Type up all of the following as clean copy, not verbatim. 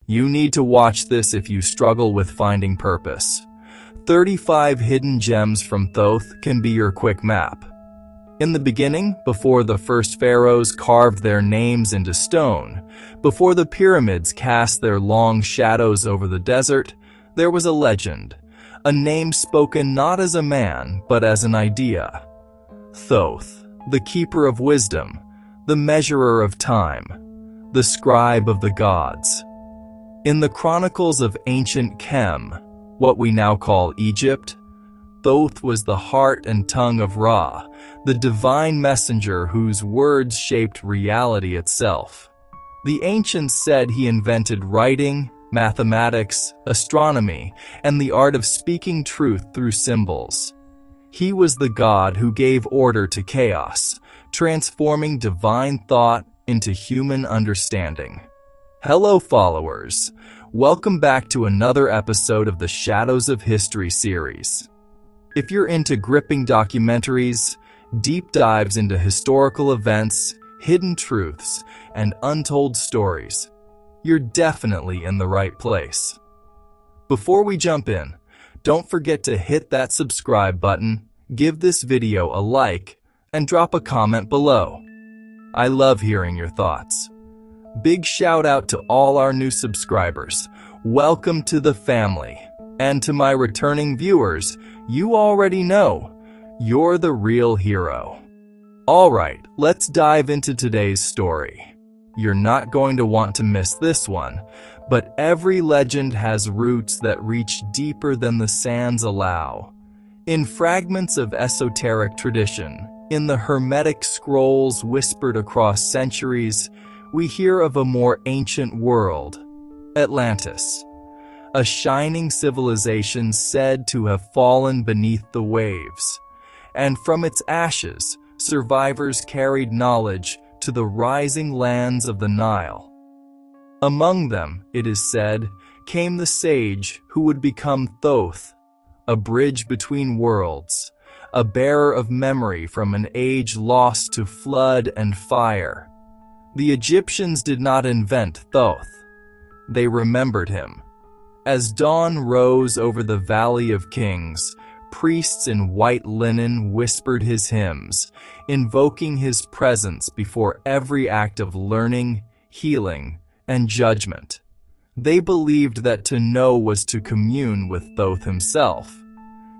You need to watch this if you struggle with finding purpose. 35 hidden gems from Thoth can be your quick map. In the beginning, before the first pharaohs carved their names into stone, before the pyramids cast their long shadows over the desert, there was a legend, a name spoken not as a man, but as an idea. Thoth, the keeper of wisdom, the measurer of time, the scribe of the gods. In the chronicles of ancient Chem, what we now call Egypt, Thoth was the heart and tongue of Ra, the divine messenger whose words shaped reality itself. The ancients said he invented writing, mathematics, astronomy, and the art of speaking truth through symbols. He was the god who gave order to chaos, transforming divine thought into human understanding. Hello, followers. Welcome back to another episode of the Shadows of History series. If you're into gripping documentaries, deep dives into historical events, hidden truths, and untold stories, you're definitely in the right place. Before we jump in, don't forget to hit that subscribe button, give this video a like, and drop a comment below. I love hearing your thoughts. Big shout out to all our new subscribers. Welcome to the family. And to my returning viewers, you already know, you're the real hero. Alright, let's dive into today's story. You're not going to want to miss this one, but every legend has roots that reach deeper than the sands allow. In fragments of esoteric tradition, in the Hermetic scrolls whispered across centuries, we hear of a more ancient world, Atlantis. A shining civilization said to have fallen beneath the waves, and from its ashes, survivors carried knowledge to the rising lands of the Nile. Among them, it is said, came the sage who would become Thoth, a bridge between worlds, a bearer of memory from an age lost to flood and fire. The Egyptians did not invent Thoth. They remembered him. As dawn rose over the Valley of Kings, priests in white linen whispered his hymns, invoking his presence before every act of learning, healing, and judgment. They believed that to know was to commune with Thoth himself.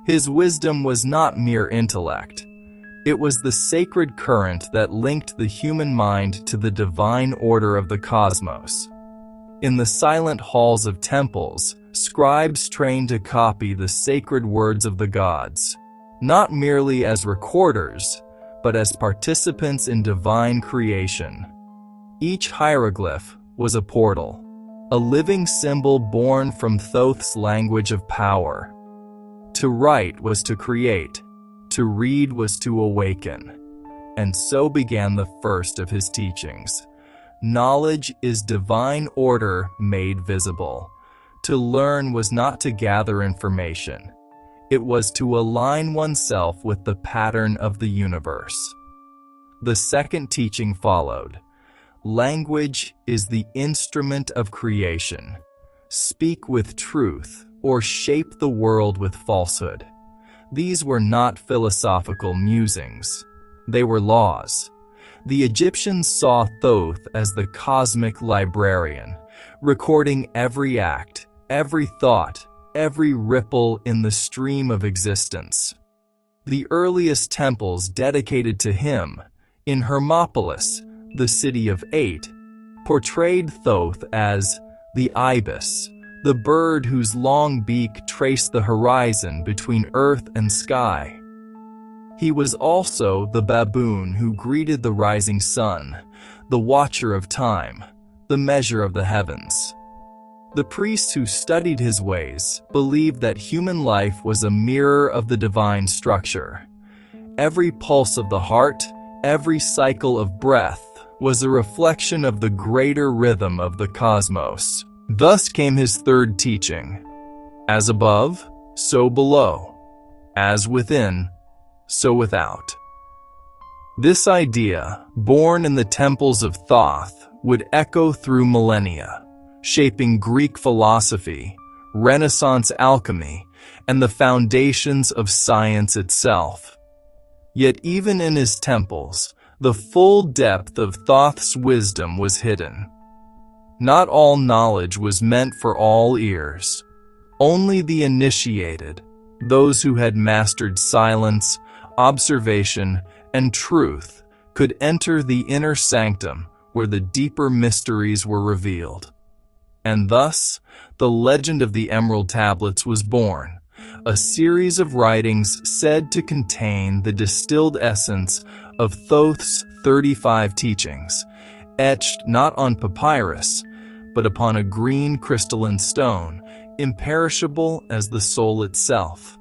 His wisdom was not mere intellect. It was the sacred current that linked the human mind to the divine order of the cosmos. In the silent halls of temples, scribes trained to copy the sacred words of the gods, not merely as recorders, but as participants in divine creation. Each hieroglyph was a portal, a living symbol born from Thoth's language of power. To write was to create, to read was to awaken, and so began the first of his teachings. Knowledge is divine order made visible. To learn was not to gather information. It was to align oneself with the pattern of the universe. The second teaching followed. Language is the instrument of creation. Speak with truth, or shape the world with falsehood. These were not philosophical musings. They were laws. The Egyptians saw Thoth as the cosmic librarian, recording every act, every thought, every ripple in the stream of existence. The earliest temples dedicated to him, in Hermopolis, the city of 8, portrayed Thoth as the ibis, the bird whose long beak traced the horizon between earth and sky. He was also the baboon who greeted the rising sun, the watcher of time, the measure of the heavens. The priests who studied his ways believed that human life was a mirror of the divine structure. Every pulse of the heart, every cycle of breath, was a reflection of the greater rhythm of the cosmos. Thus came his third teaching. As above, so below. As within, so without. This idea, born in the temples of Thoth, would echo through millennia, shaping Greek philosophy, Renaissance alchemy, and the foundations of science itself. Yet even in his temples, the full depth of Thoth's wisdom was hidden. Not all knowledge was meant for all ears. Only the initiated, those who had mastered silence, observation, and truth, could enter the inner sanctum where the deeper mysteries were revealed. And thus, the legend of the Emerald Tablets was born, a series of writings said to contain the distilled essence of Thoth's 35 teachings, etched not on papyrus, but upon a green crystalline stone, imperishable as the soul itself.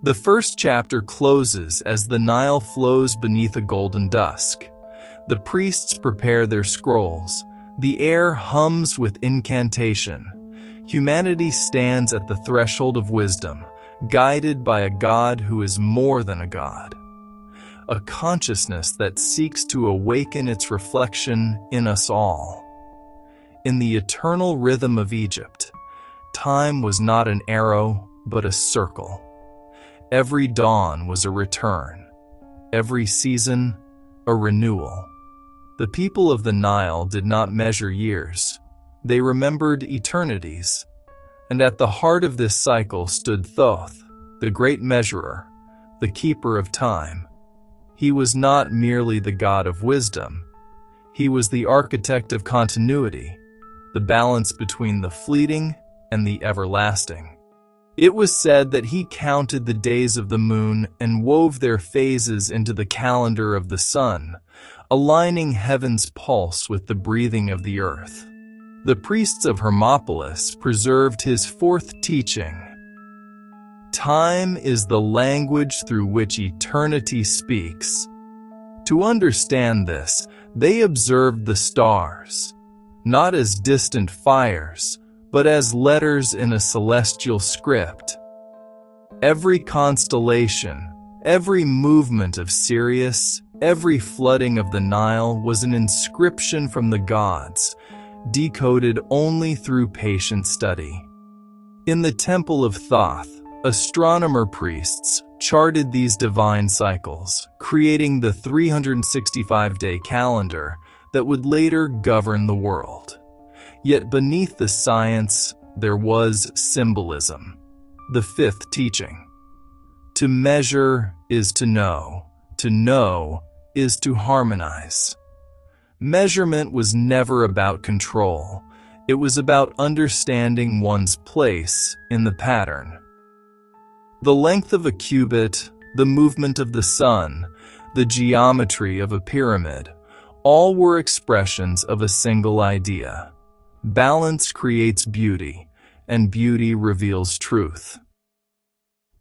The first chapter closes as the Nile flows beneath a golden dusk. The priests prepare their scrolls. The air hums with incantation. Humanity stands at the threshold of wisdom, guided by a God who is more than a God. A consciousness that seeks to awaken its reflection in us all. In the eternal rhythm of Egypt, time was not an arrow, but a circle. Every dawn was a return. Every season, a renewal. The people of the Nile did not measure years. They remembered eternities. And at the heart of this cycle stood Thoth, the great measurer, the keeper of time. He was not merely the god of wisdom. He was the architect of continuity, the balance between the fleeting and the everlasting. It was said that he counted the days of the moon and wove their phases into the calendar of the sun, aligning heaven's pulse with the breathing of the earth. The priests of Hermopolis preserved his fourth teaching. Time is the language through which eternity speaks. To understand this, they observed the stars, not as distant fires, but as letters in a celestial script. Every constellation, every movement of Sirius, every flooding of the Nile was an inscription from the gods, decoded only through patient study. In the Temple of Thoth, astronomer priests charted these divine cycles, creating the 365-day calendar that would later govern the world. Yet beneath the science, there was symbolism. The fifth teaching. To measure is to know is to harmonize. Measurement was never about control. It was about understanding one's place in the pattern. The length of a cubit, the movement of the sun, the geometry of a pyramid, all were expressions of a single idea. Balance creates beauty, and beauty reveals truth.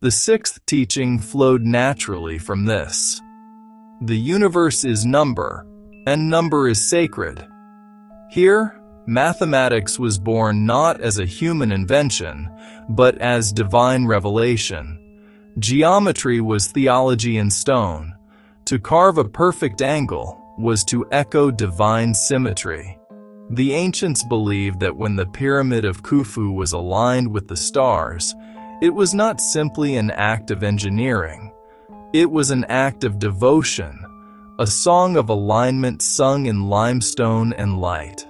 The sixth teaching flowed naturally from this. The universe is number, and number is sacred. Here, mathematics was born not as a human invention, but as divine revelation. Geometry was theology in stone. To carve a perfect angle was to echo divine symmetry. The ancients believed that when the pyramid of Khufu was aligned with the stars, it was not simply an act of engineering. It was an act of devotion, a song of alignment sung in limestone and light.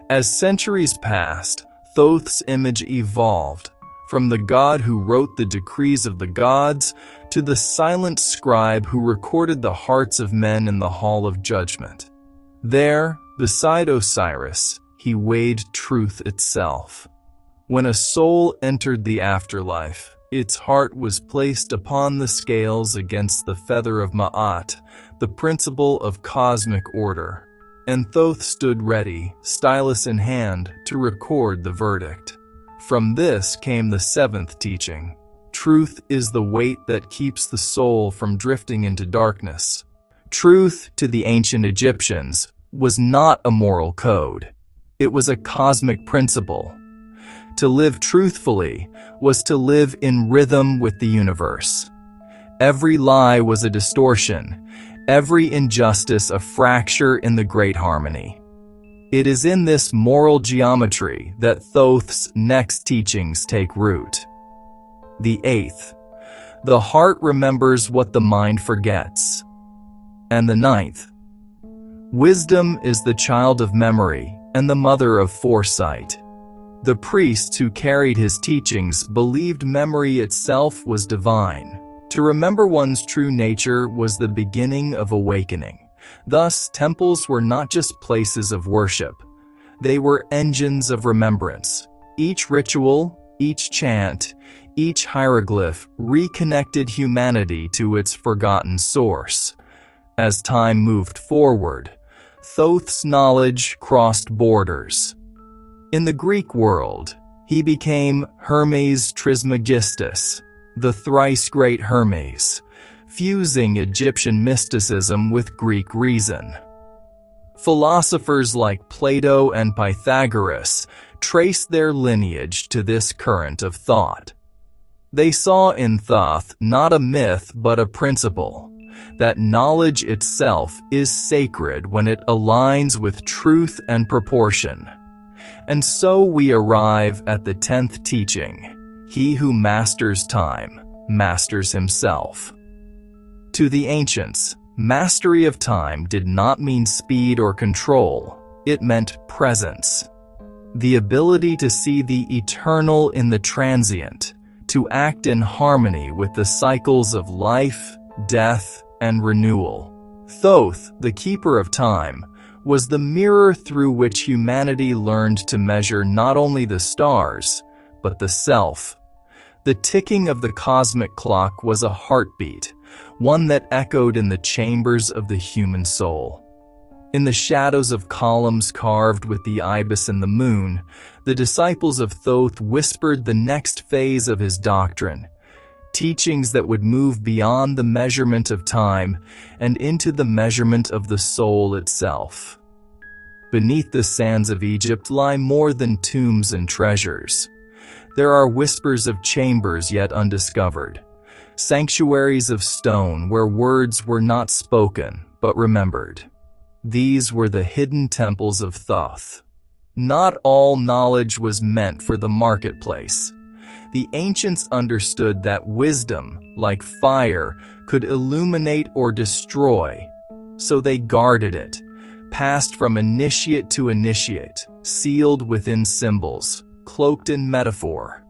As centuries passed, Thoth's image evolved, from the god who wrote the decrees of the gods to the silent scribe who recorded the hearts of men in the Hall of Judgment. There, beside Osiris, he weighed truth itself. When a soul entered the afterlife, its heart was placed upon the scales against the feather of Ma'at, the principle of cosmic order, and Thoth stood ready, stylus in hand, to record the verdict. From this came the seventh teaching. Truth is the weight that keeps the soul from drifting into darkness. Truth, to the ancient Egyptians, was not a moral code. It was a cosmic principle. To live truthfully was to live in rhythm with the universe. Every lie was a distortion, every injustice a fracture in the great harmony. It is in this moral geometry that Thoth's next teachings take root. The 8th, the heart remembers what the mind forgets. And the 9th, wisdom is the child of memory and the mother of foresight. The priests who carried his teachings believed memory itself was divine. To remember one's true nature was the beginning of awakening. Thus, temples were not just places of worship. They were engines of remembrance. Each ritual, each chant, each hieroglyph reconnected humanity to its forgotten source. As time moved forward, Thoth's knowledge crossed borders. In the Greek world, he became Hermes Trismegistus, the thrice great Hermes, fusing Egyptian mysticism with Greek reason. Philosophers like Plato and Pythagoras traced their lineage to this current of thought. They saw in Thoth not a myth but a principle, that knowledge itself is sacred when it aligns with truth and proportion. And so we arrive at the 10th teaching: he who masters time, masters himself. To the ancients, mastery of time did not mean speed or control, it meant presence. The ability to see the eternal in the transient, to act in harmony with the cycles of life, death, and renewal. Thoth, the keeper of time, was the mirror through which humanity learned to measure not only the stars, but the self. The ticking of the cosmic clock was a heartbeat, one that echoed in the chambers of the human soul. In the shadows of columns carved with the ibis and the moon, the disciples of Thoth whispered the next phase of his doctrine, teachings that would move beyond the measurement of time and into the measurement of the soul itself. Beneath the sands of Egypt lie more than tombs and treasures. There are whispers of chambers yet undiscovered, sanctuaries of stone where words were not spoken but remembered. These were the hidden temples of Thoth. Not all knowledge was meant for the marketplace. The ancients understood that wisdom, like fire, could illuminate or destroy, so they guarded it, passed from initiate to initiate, sealed within symbols, cloaked in metaphor,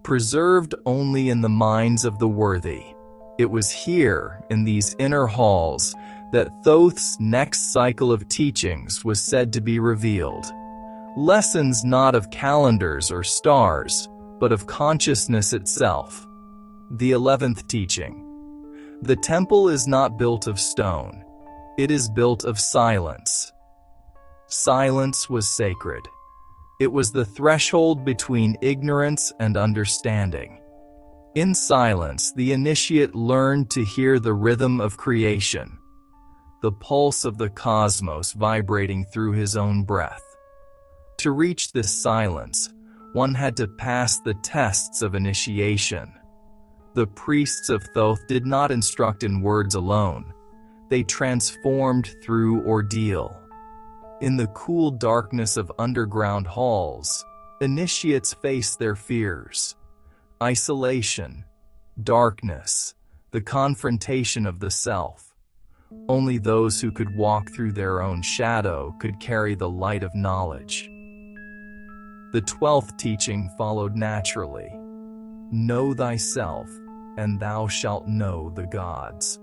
preserved only in the minds of the worthy. It was here, in these inner halls, that Thoth's next cycle of teachings was said to be revealed. Lessons not of calendars or stars, but of consciousness itself. The 11th teaching. The temple is not built of stone. It is built of silence. Silence was sacred. It was the threshold between ignorance and understanding. In silence, the initiate learned to hear the rhythm of creation, the pulse of the cosmos vibrating through his own breath. To reach this silence, one had to pass the tests of initiation. The priests of Thoth did not instruct in words alone. They transformed through ordeal. In the cool darkness of underground halls, initiates faced their fears: isolation, darkness, the confrontation of the self. Only those who could walk through their own shadow could carry the light of knowledge. The 12th teaching followed naturally. Know thyself, and thou shalt know the gods.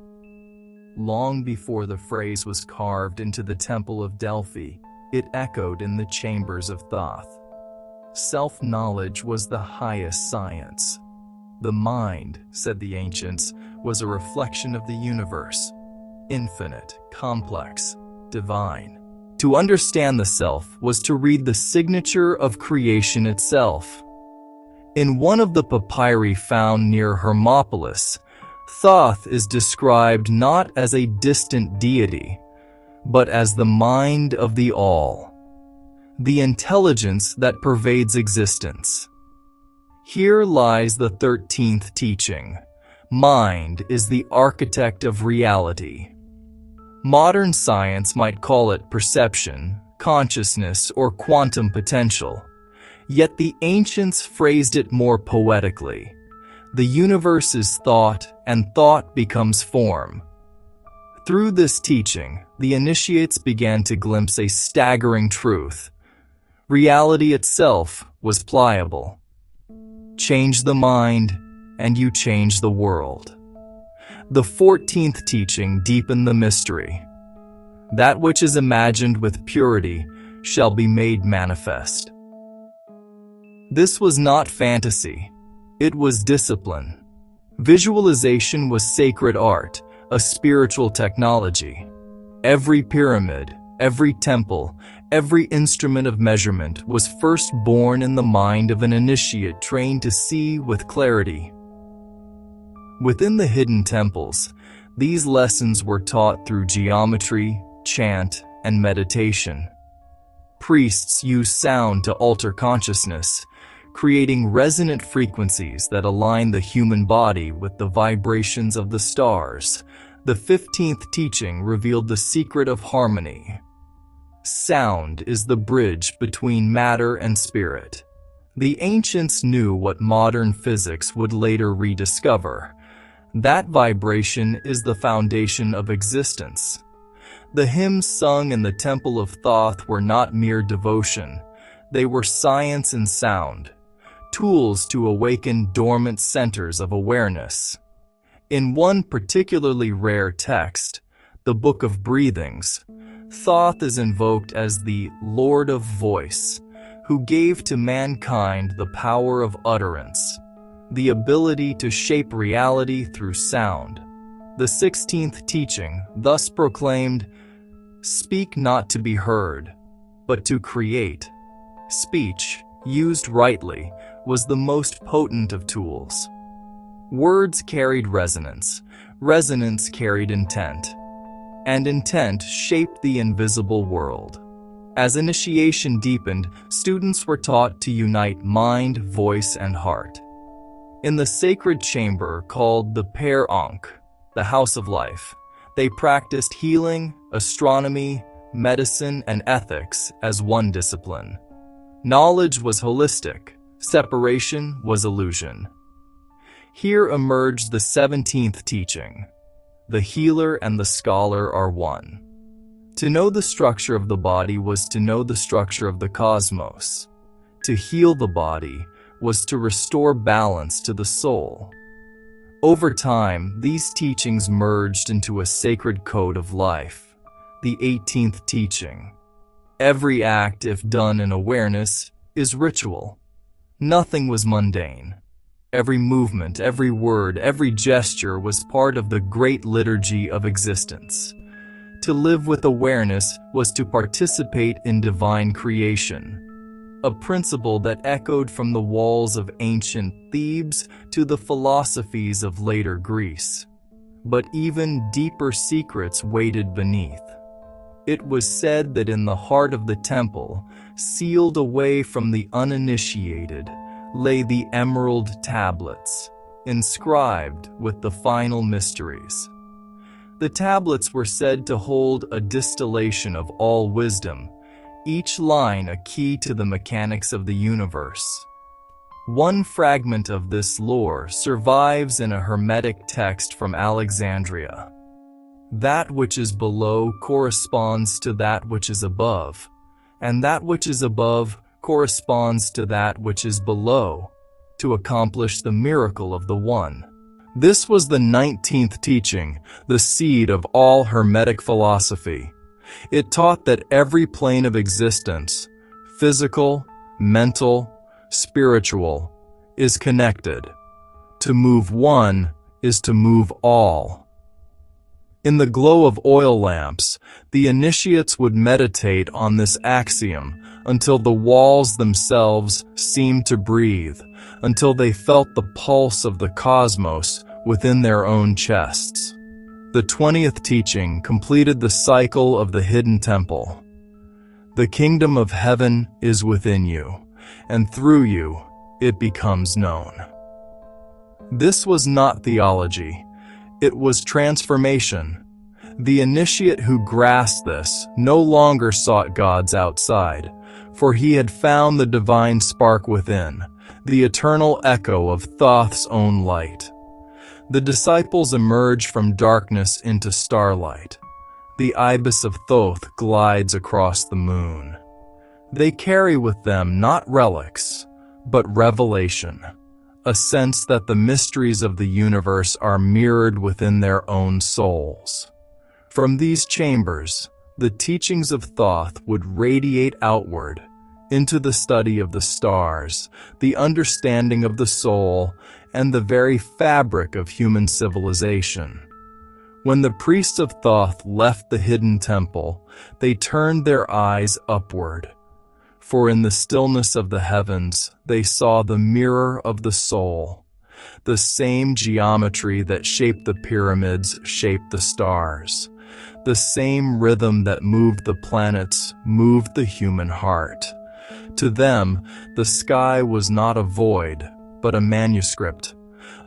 Long before the phrase was carved into the Temple of Delphi, it echoed in the chambers of Thoth. Self-knowledge was the highest science. The mind, said the ancients, was a reflection of the universe, infinite, complex, divine. To understand the self was to read the signature of creation itself. In one of the papyri found near Hermopolis, Thoth is described not as a distant deity, but as the mind of the all, the intelligence that pervades existence. Here lies the 13th teaching. Mind is the architect of reality. Modern science might call it perception, consciousness, or quantum potential. Yet the ancients phrased it more poetically. The universe is thought, and thought becomes form. Through this teaching, the initiates began to glimpse a staggering truth. Reality itself was pliable. Change the mind, and you change the world. The 14th teaching deepened the mystery. That which is imagined with purity shall be made manifest. This was not fantasy. It was discipline. Visualization was sacred art, a spiritual technology. Every pyramid, every temple, every instrument of measurement was first born in the mind of an initiate trained to see with clarity. Within the hidden temples, these lessons were taught through geometry, chant, and meditation. Priests used sound to alter consciousness, creating resonant frequencies that align the human body with the vibrations of the stars. The 15th teaching revealed the secret of harmony. Sound is the bridge between matter and spirit. The ancients knew what modern physics would later rediscover. That vibration is the foundation of existence. The hymns sung in the Temple of Thoth were not mere devotion. They were science and sound, tools to awaken dormant centers of awareness. In one particularly rare text, the Book of Breathings, Thoth is invoked as the Lord of Voice, who gave to mankind the power of utterance, the ability to shape reality through sound. The 16th teaching thus proclaimed, "Speak not to be heard, but to create." Speech, used rightly, was the most potent of tools. Words carried resonance, resonance carried intent, and intent shaped the invisible world. As initiation deepened, students were taught to unite mind, voice, and heart. In the sacred chamber called the Per Ankh, the House of Life, they practiced healing, astronomy, medicine, and ethics as one discipline. Knowledge was holistic, separation was illusion. Here emerged the 17th teaching. The healer and the scholar are one. To know the structure of the body was to know the structure of the cosmos. To heal the body was to restore balance to the soul. Over time, these teachings merged into a sacred code of life. The 18th teaching. Every act, if done in awareness, is ritual. Nothing was mundane. Every movement, every word, every gesture was part of the great liturgy of existence. To live with awareness was to participate in divine creation, a principle that echoed from the walls of ancient Thebes to the philosophies of later Greece. But even deeper secrets waited beneath. It was said that in the heart of the temple, sealed away from the uninitiated, lay the emerald tablets, inscribed with the final mysteries. The tablets were said to hold a distillation of all wisdom, each line a key to the mechanics of the universe. One fragment of this lore survives in a Hermetic text from Alexandria. That which is below corresponds to that which is above, and that which is above corresponds to that which is below, to accomplish the miracle of the One. This was the 19th teaching, the seed of all Hermetic philosophy. It taught that every plane of existence, physical, mental, spiritual, is connected. To move one is to move all. In the glow of oil lamps, the initiates would meditate on this axiom until the walls themselves seemed to breathe, until they felt the pulse of the cosmos within their own chests. The 20th teaching completed the cycle of the hidden temple. The kingdom of heaven is within you, and through you it becomes known. This was not theology, it was transformation. The initiate who grasped this no longer sought gods outside, for he had found the divine spark within, the eternal echo of Thoth's own light. The disciples emerge from darkness into starlight. The ibis of Thoth glides across the moon. They carry with them not relics, but revelation, a sense that the mysteries of the universe are mirrored within their own souls. From these chambers, the teachings of Thoth would radiate outward into the study of the stars, the understanding of the soul, and the very fabric of human civilization. When the priests of Thoth left the hidden temple, they turned their eyes upward. For in the stillness of the heavens, they saw the mirror of the soul. The same geometry that shaped the pyramids shaped the stars. The same rhythm that moved the planets moved the human heart. To them, the sky was not a void, but a manuscript,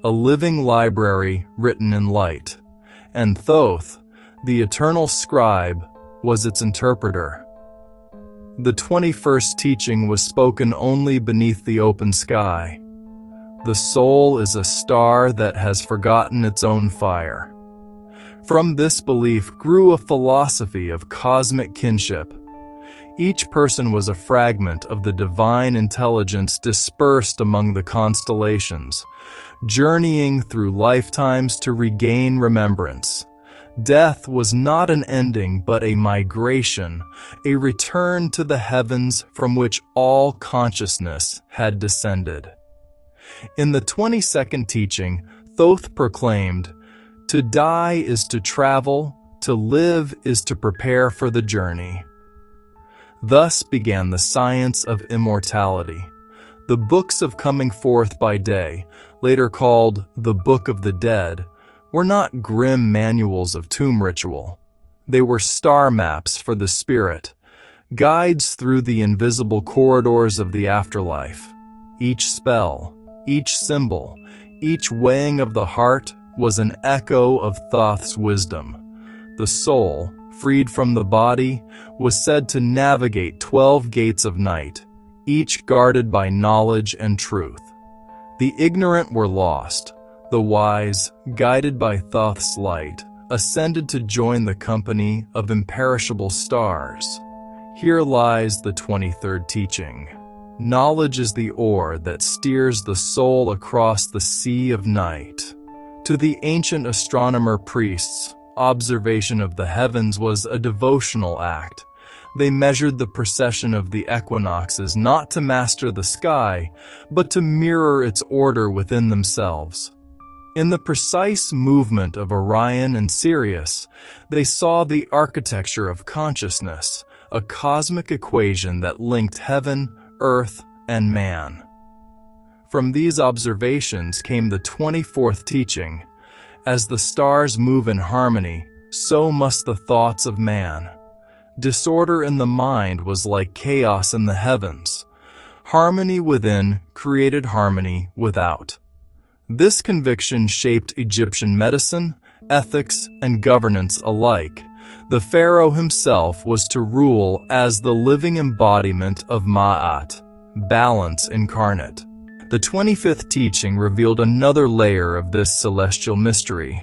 a living library written in light. And Thoth, the eternal scribe, was its interpreter. The 21st teaching was spoken only beneath the open sky. The soul is a star that has forgotten its own fire. From this belief grew a philosophy of cosmic kinship. Each person was a fragment of the divine intelligence dispersed among the constellations, journeying through lifetimes to regain remembrance. Death was not an ending but a migration, a return to the heavens from which all consciousness had descended. In the 22nd teaching, Thoth proclaimed, "To die is to travel, to live is to prepare for the journey." Thus began the science of immortality. The books of coming forth by day, later called the Book of the Dead, were not grim manuals of tomb ritual. They were star maps for the spirit, guides through the invisible corridors of the afterlife. Each spell, each symbol, each weighing of the heart was an echo of Thoth's wisdom. The soul, freed from the body, was said to navigate 12 gates of night, each guarded by knowledge and truth. The ignorant were lost. The wise, guided by Thoth's light, ascended to join the company of imperishable stars. Here lies the 23rd teaching. Knowledge is the oar that steers the soul across the sea of night. To the ancient astronomer priests, observation of the heavens was a devotional act. They measured the precession of the equinoxes not to master the sky, but to mirror its order within themselves. In the precise movement of Orion and Sirius, they saw the architecture of consciousness, a cosmic equation that linked heaven, earth, and man. From these observations came the 24th teaching. As the stars move in harmony, so must the thoughts of man. Disorder in the mind was like chaos in the heavens. Harmony within created harmony without. This conviction shaped Egyptian medicine, ethics, and governance alike. The pharaoh himself was to rule as the living embodiment of Ma'at, balance incarnate. The 25th teaching revealed another layer of this celestial mystery.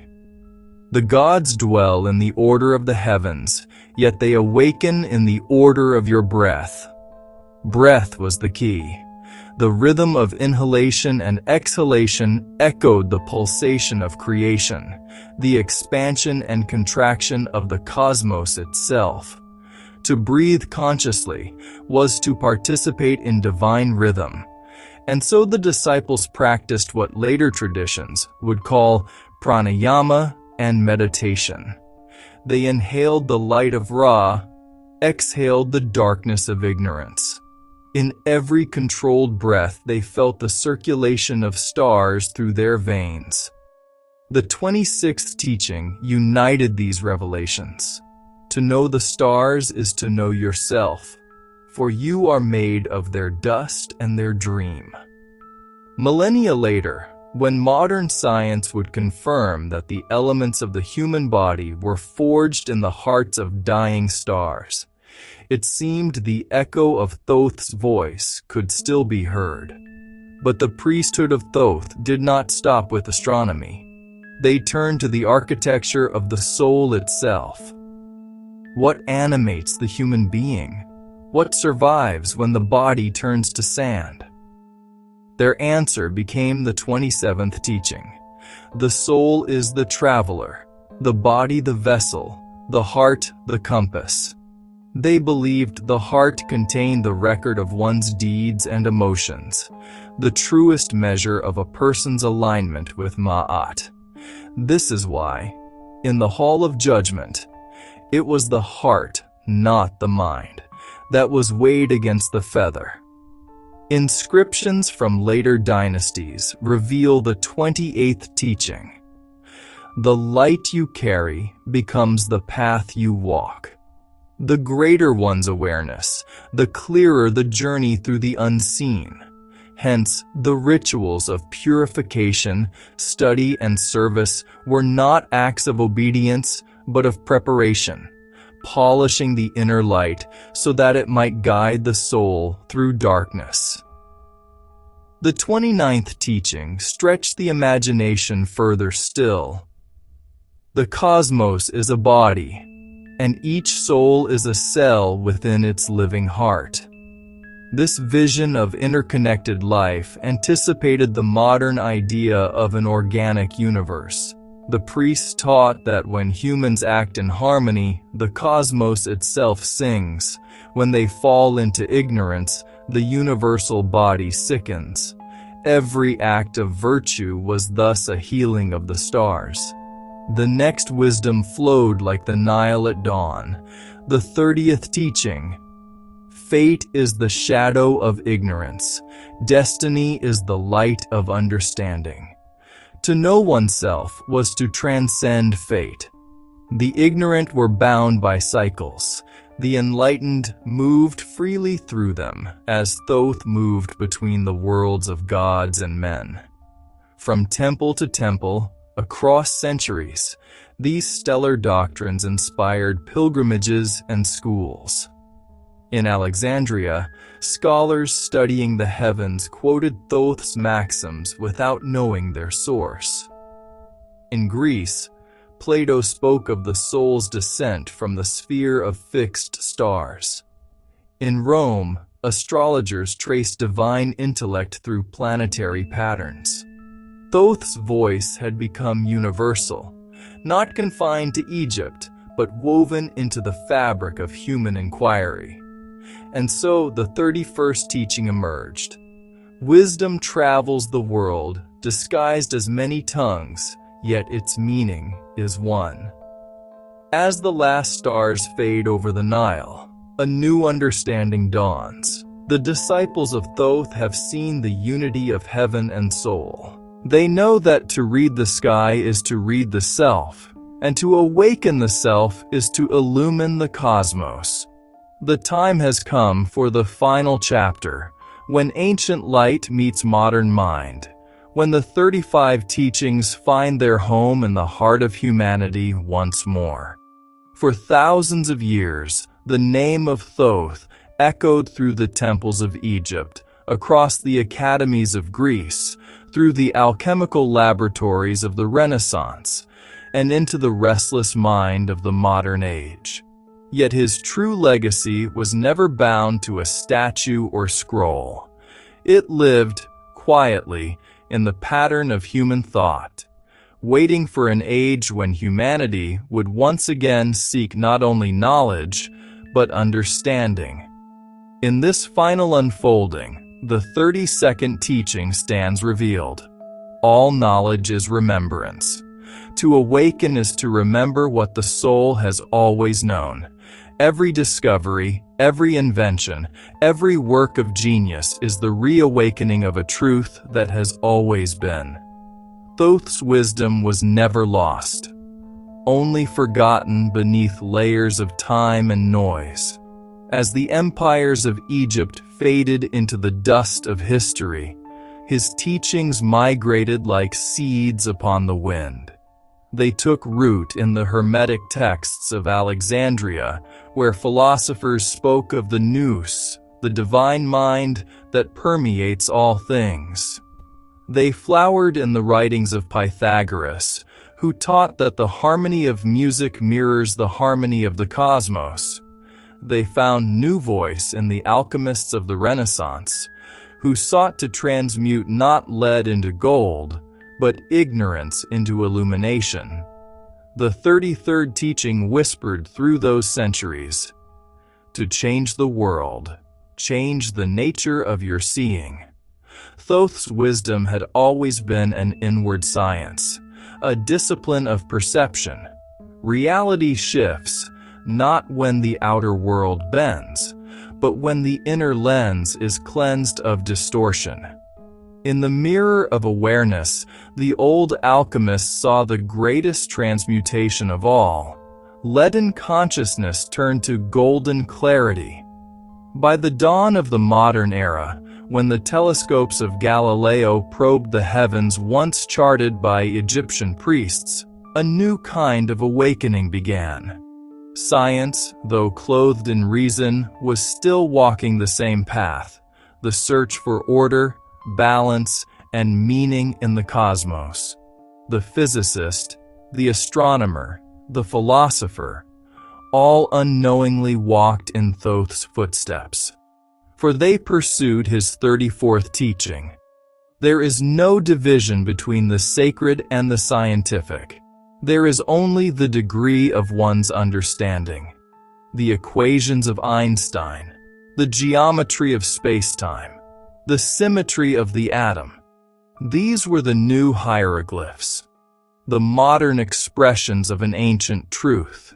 The gods dwell in the order of the heavens, yet they awaken in the order of your breath. Breath was the key. The rhythm of inhalation and exhalation echoed the pulsation of creation, the expansion and contraction of the cosmos itself. To breathe consciously was to participate in divine rhythm. And so the disciples practiced what later traditions would call pranayama and meditation. They inhaled the light of Ra, exhaled the darkness of ignorance. In every controlled breath, they felt the circulation of stars through their veins. The 26th teaching united these revelations. To know the stars is to know yourself, for you are made of their dust and their dream. Millennia later, When modern science would confirm that the elements of the human body were forged in the hearts of dying stars, it seemed the echo of Thoth's voice could still be heard. But the priesthood of Thoth did not stop with astronomy. They turned to the architecture of the soul itself. What animates the human being? What survives when the body turns to sand? Their answer became the 27th teaching. The soul is the traveler, the body the vessel, the heart the compass. They believed the heart contained the record of one's deeds and emotions, the truest measure of a person's alignment with Ma'at. This is why, in the Hall of Judgment, it was the heart, not the mind, that was weighed against the feather. Inscriptions from later dynasties reveal the 28th teaching. The light you carry becomes the path you walk. The greater one's awareness, the clearer the journey through the unseen. Hence, the rituals of purification, study, and service were not acts of obedience, but of preparation, polishing the inner light so that it might guide the soul through darkness. The 29th teaching stretched the imagination further still. The cosmos is a body, and each soul is a cell within its living heart. This vision of interconnected life anticipated the modern idea of an organic universe. The priests taught that when humans act in harmony, the cosmos itself sings. When they fall into ignorance, the universal body sickens. Every act of virtue was thus a healing of the stars. The next wisdom flowed like the Nile at dawn. The 30th teaching. Fate is the shadow of ignorance. Destiny is the light of understanding. To know oneself was to transcend fate. The ignorant were bound by cycles. The enlightened moved freely through them, as Thoth moved between the worlds of gods and men. From temple to temple, across centuries, these stellar doctrines inspired pilgrimages and schools. In Alexandria, scholars studying the heavens quoted Thoth's maxims without knowing their source. In Greece, Plato spoke of the soul's descent from the sphere of fixed stars. In Rome, astrologers traced divine intellect through planetary patterns. Thoth's voice had become universal, not confined to Egypt, but woven into the fabric of human inquiry. And so the 31st teaching emerged. Wisdom travels the world, disguised as many tongues, yet its meaning is one. As the last stars fade over the Nile, a new understanding dawns. The disciples of Thoth have seen the unity of heaven and soul. They know that to read the sky is to read the self, and to awaken the self is to illumine the cosmos. The time has come for the final chapter, when ancient light meets modern mind, when the 35 teachings find their home in the heart of humanity once more. For thousands of years, the name of Thoth echoed through the temples of Egypt, across the academies of Greece, through the alchemical laboratories of the Renaissance, and into the restless mind of the modern age. Yet his true legacy was never bound to a statue or scroll. It lived, quietly, in the pattern of human thought, waiting for an age when humanity would once again seek not only knowledge, but understanding. In this final unfolding, the 32nd teaching stands revealed. All knowledge is remembrance. To awaken is to remember what the soul has always known. Every discovery, every invention, every work of genius is the reawakening of a truth that has always been. Thoth's wisdom was never lost, only forgotten beneath layers of time and noise. As the empires of Egypt faded into the dust of history, His teachings migrated like seeds upon the wind. They took root in the Hermetic texts of Alexandria, where philosophers spoke of the nous, the divine mind that permeates all things. They flowered in the writings of Pythagoras, who taught that the harmony of music mirrors the harmony of the cosmos. They found new voice in the alchemists of the Renaissance, who sought to transmute not lead into gold, but ignorance into illumination. The 33rd teaching whispered through those centuries, "To change the world, change the nature of your seeing." Thoth's wisdom had always been an inward science, a discipline of perception. Reality shifts, not when the outer world bends, but when the inner lens is cleansed of distortion. In the mirror of awareness, the old alchemists saw the greatest transmutation of all. Leaden consciousness turned to golden clarity. By the dawn of the modern era, when the telescopes of Galileo probed the heavens once charted by Egyptian priests, a new kind of awakening began. Science, though clothed in reason, was still walking the same path, the search for order, balance, and meaning in the cosmos. The physicist, the astronomer, the philosopher, all unknowingly walked in Thoth's footsteps, for they pursued his 34th teaching. There is no division between the sacred and the scientific. There is only the degree of one's understanding. The equations of Einstein, the geometry of space-time, the symmetry of the atom. These were the new hieroglyphs, the modern expressions of an ancient truth.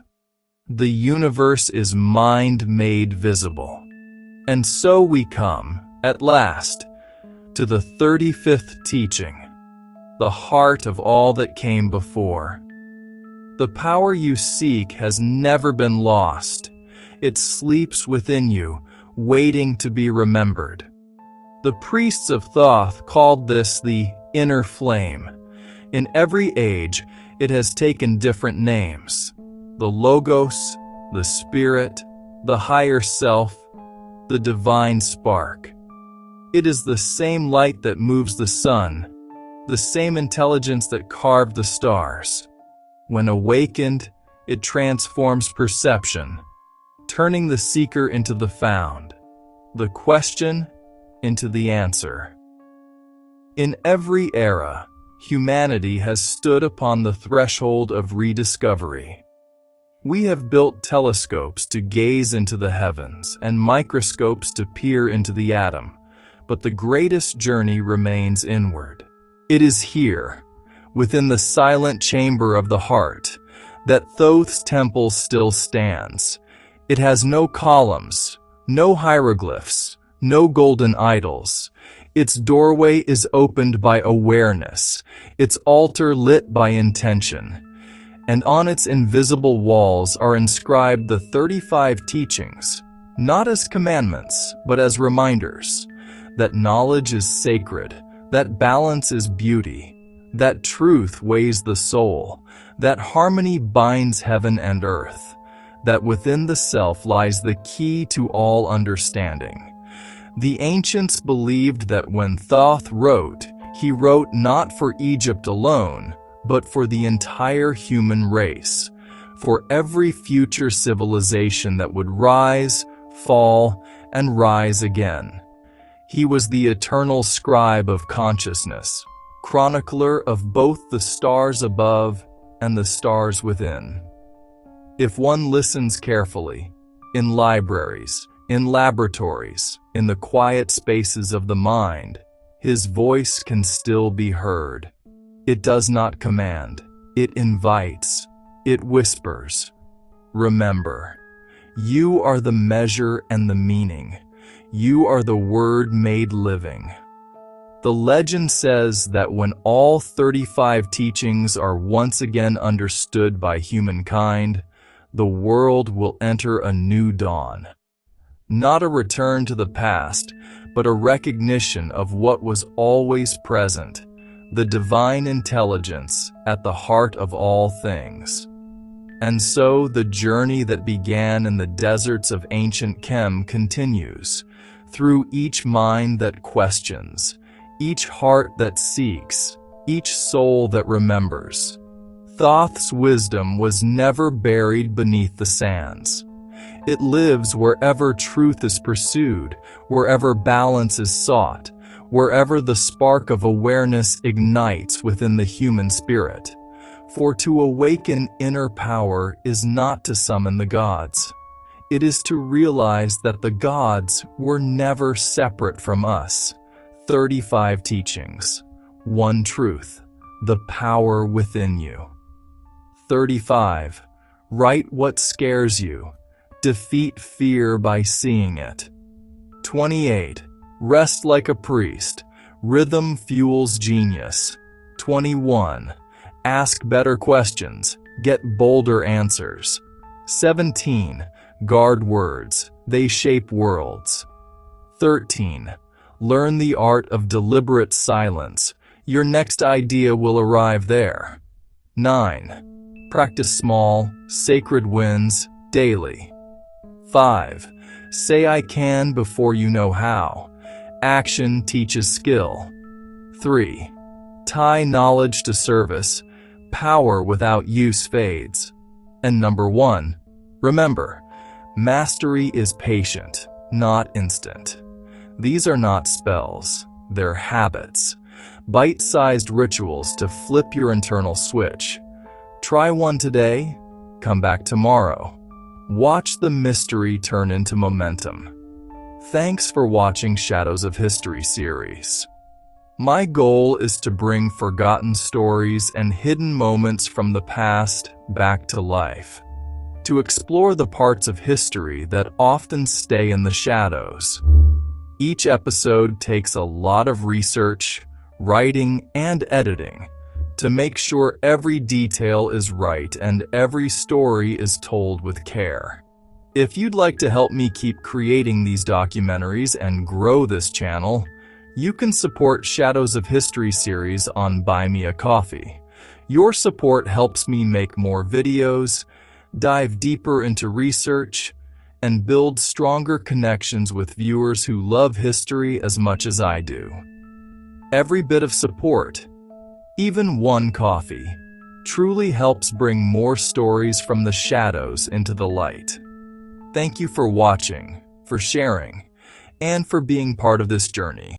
The universe is mind made visible. And so we come, at last, to the 35th teaching, the heart of all that came before. The power you seek has never been lost. It sleeps within you, waiting to be remembered. The priests of Thoth called this the inner flame. In every age, it has taken different names: the Logos, the Spirit, the higher self, the divine spark. It is the same light that moves the sun, the same intelligence that carved the stars. When awakened, it transforms perception, turning the seeker into the found, the question into the answer. In every era, humanity has stood upon the threshold of rediscovery. We have built telescopes to gaze into the heavens and microscopes to peer into the atom, but the greatest journey remains inward. It is here, within the silent chamber of the heart, that Thoth's temple still stands. It has no columns, no hieroglyphs, no golden idols. Its doorway is opened by awareness, its altar lit by intention, and on its invisible walls are inscribed the 35 teachings, not as commandments, but as reminders, that knowledge is sacred, that balance is beauty, that truth weighs the soul, that harmony binds heaven and earth, that within the self lies the key to all understanding. The ancients believed that when Thoth wrote, he wrote not for Egypt alone, but for the entire human race, for every future civilization that would rise, fall, and rise again. He was the eternal scribe of consciousness, chronicler of both the stars above and the stars within. If one listens carefully, in libraries, in laboratories, in the quiet spaces of the mind, his voice can still be heard. It does not command, it invites, it whispers. Remember, you are the measure and the meaning. You are the word made living. The legend says that when all 35 teachings are once again understood by humankind, the world will enter a new dawn. Not a return to the past, but a recognition of what was always present, the divine intelligence at the heart of all things. And so the journey that began in the deserts of ancient Chem continues, through each mind that questions, each heart that seeks, each soul that remembers. Thoth's wisdom was never buried beneath the sands. It lives wherever truth is pursued, wherever balance is sought, wherever the spark of awareness ignites within the human spirit. For to awaken inner power is not to summon the gods. It is to realize that the gods were never separate from us. 35 teachings. One truth. The power within you. 35. Write what scares you. Defeat fear by seeing it. 28. Rest like a priest. Rhythm fuels genius. 21. Ask better questions. Get bolder answers. 17. Guard words. They shape worlds. 13. Learn the art of deliberate silence. Your next idea will arrive there. 9. Practice small, sacred wins daily. 5. Say I can before you know how. Action teaches skill. 3. Tie knowledge to service. Power without use fades. And number 1. Remember, mastery is patient, not instant. These are not spells, they're habits. Bite-sized rituals to flip your internal switch. Try one today, come back tomorrow. Watch the mystery turn into momentum. Thanks for watching Shadows of History series. My goal is to bring forgotten stories and hidden moments from the past back to life. To explore the parts of history that often stay in the shadows. Each episode takes a lot of research, writing, and editing to make sure every detail is right and every story is told with care. If you'd like to help me keep creating these documentaries and grow this channel, you can support Shadows of History series on Buy Me a Coffee. Your support helps me make more videos, dive deeper into research, and build stronger connections with viewers who love history as much as I do. Every bit of support, even one coffee, truly helps bring more stories from the shadows into the light. Thank you for watching, for sharing, and for being part of this journey.